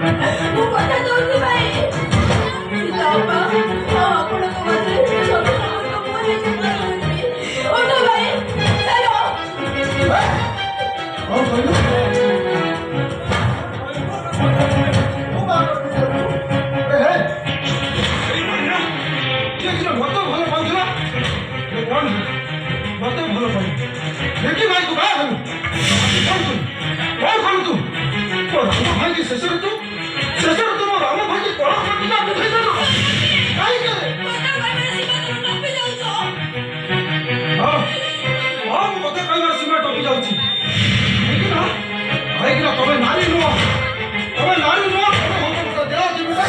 ମୁଁ କଥା ଦଉଛି ଭାଇ ସୀତା ବାପା ଆପଣଙ୍କ ମତେ ସବୁ ସମସ୍ତଙ୍କ ମୁହଁରେ ଚିନ୍ତା କରୁଛି ଉଠ ଭାଇ ଚାଲ କଣ କହିଲୁ? ମତେ ଭଲ ପାଉଥିଲା କଣ ମତେ ଭଲ ପାଉ ଦେଖି ଭାଇ ତୁ ବାହା ହେଲୁ କଣ କଲୁ ତୁ ମୋ ରାମ ଭାଇକି ଶେଷରେ ତୁ ମୋ ରାମ ଭାଇକି କଣ ପ୍ରତିଜ୍ଞା ବୁଝେଇଦେଲୁ କାହିଁକି? ହଁ ମୁଁ ମତେ କହିବାର ସୀମା ଟପି ଯାଉଛି କାହିଁକିନା ତମେ ନାରୀ ନୁହଁ ତମେ ଦେହ ଜୀବିତ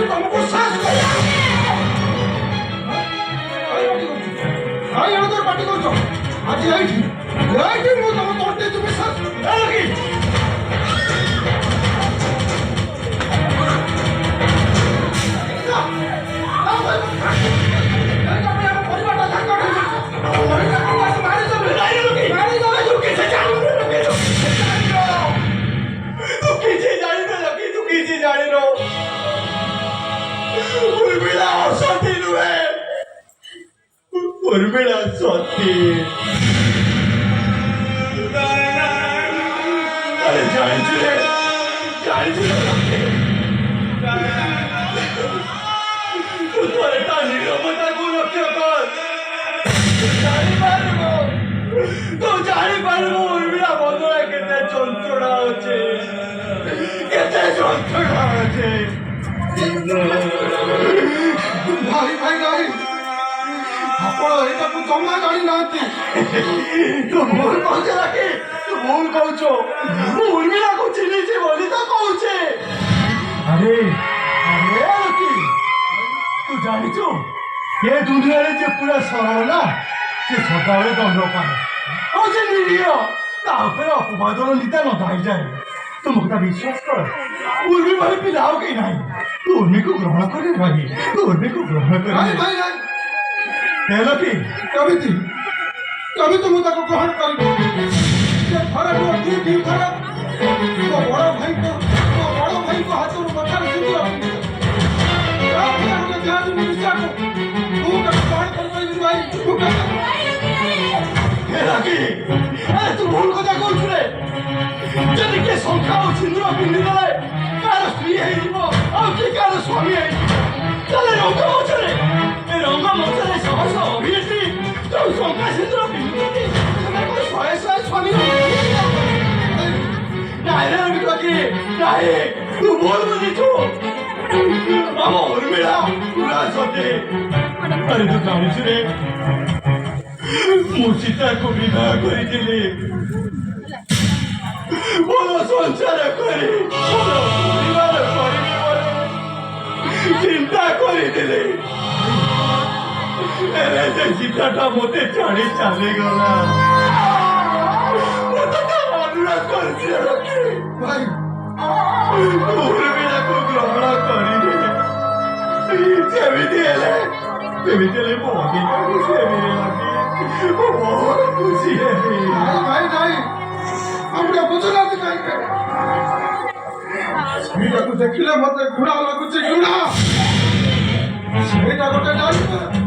तुमको सास पार्टी कर आज मु तुम तोटे तुम्हें सास उर्मिला स्वाति अरे जाने तुम्हारे तानी रमता को रक्षा कर तो जानी पारबो उर्मिला बदला केते যন্ত্রণা আছে केते যন্ত্রণা আছে भाई भाई नहीं ଆପଣ ଏଇଟାକୁ ଜମା ଜାଣିନାହାନ୍ତି ତୁ ଭୁଲ କହୁଛ ରାକି ତୁ ଭୁଲ କହୁଛ ମୁଁ ଉର୍ମିଳାକୁ ଚିହ୍ନିଛି ବୋଲି ତ କହୁଛେ ଆରେ ଆରେ ରାକି ତୁ ଜାଣିଛୁ ଏ ଦୁନିଆରେ ଯେ ପୁରା ସରଳ ନା ସେ ସଦାବେଳେ ଦଣ୍ଡ ପାଏ ଆଉ ସେ ନିରୀହ ତା ଉପରେ ଅପବାଦର ନିତା ନ ଧାଇଯାଏ ତୁ ମୋ କଥା ବିଶ୍ୱାସ କର ଉର୍ମି ଭଳି ପିଲା ଆଉ କେହି ନାହିଁ ତୁ ଉର୍ମିକୁ ଗ୍ରହଣ କରି ଭାଇ ତୁ ଉର୍ମିକୁ ଗ୍ରହଣ କରି କି କବି ମୁଁ ତାକୁ ଗ୍ରହଣ କରିବି ସେ ଥରେ ଦି ଥର ମୋ ବଡ଼ ଭାଇଙ୍କ ହାତରୁ କଥାରେ ସିନ୍ଦୁର ମୁଁ ତାକୁ ଗ୍ରହଣ କରିପାରିବି ଭାଇ ତୁ ଭୁଲ କଥା କହୁଛୁ ରେ ଯଦି କିଏ ଶଙ୍ଖା ଆଉ ସିନ୍ଦୁର ପିନ୍ଧିଦେଲେ କାହାର ସ୍ତ୍ରୀ ହେଇଯିବ ଆଉ କିଏ କାହାର ସ୍ୱାମୀ ହେଇଯିବ ତାହେଲେ ରଙ୍ଗମଞ୍ଚରେ ଶହ ଶହ ଅଭିନେତ୍ରୀ ଯୋଉ ଶଙ୍ଖା ସିନ୍ଦୁର ପିନ୍ଧୁଛନ୍ତି ସେମାନଙ୍କର ଶହେ ଶହେ ସ୍ୱାମୀ ନାଇଁ ରେ ରବି ନାଇଁ ତୁ ଭୁଲ ବୁଝିଛୁ ଆମ ଉର୍ମିଳା ପୁରା ସତେ ଆରେ ତୁ ଜାଣିଛୁ ରେ ମୁଁ ସୀତାକୁ ବିବାହ କରିଥିଲି ଭଲ ସଂସାର କରି ଭଲ ପରିବାର କରିବି ବୋଲି ଚିନ୍ତା କରିଥିଲି ସେ ସୀତାଟା ମତେ ଛାଡ଼ି ଚାଲିଗଲା ମତେ ତା ଅନୁରୋଧ କରିଛି ଭାଇ ଉର୍ମିଳାକୁ ଗ୍ରହଣ କରିବି ସେମିତି ହେଲେ ମୋ ଅଧିକାକୁ ସେମିତି ଲାଗି ମୁଁ ବହୁତ ଖୁସି ହେବି ଭାଇ ନାଇଁ আমরা বুঝলাম কাইকে ସେଇଟାକୁ ଦେଖିଲେ ମତେ ଘୃଣା ଲାଗୁଛି ଘୃଣା ସେଇଟା ଗୋଟେ ଜାଣିବ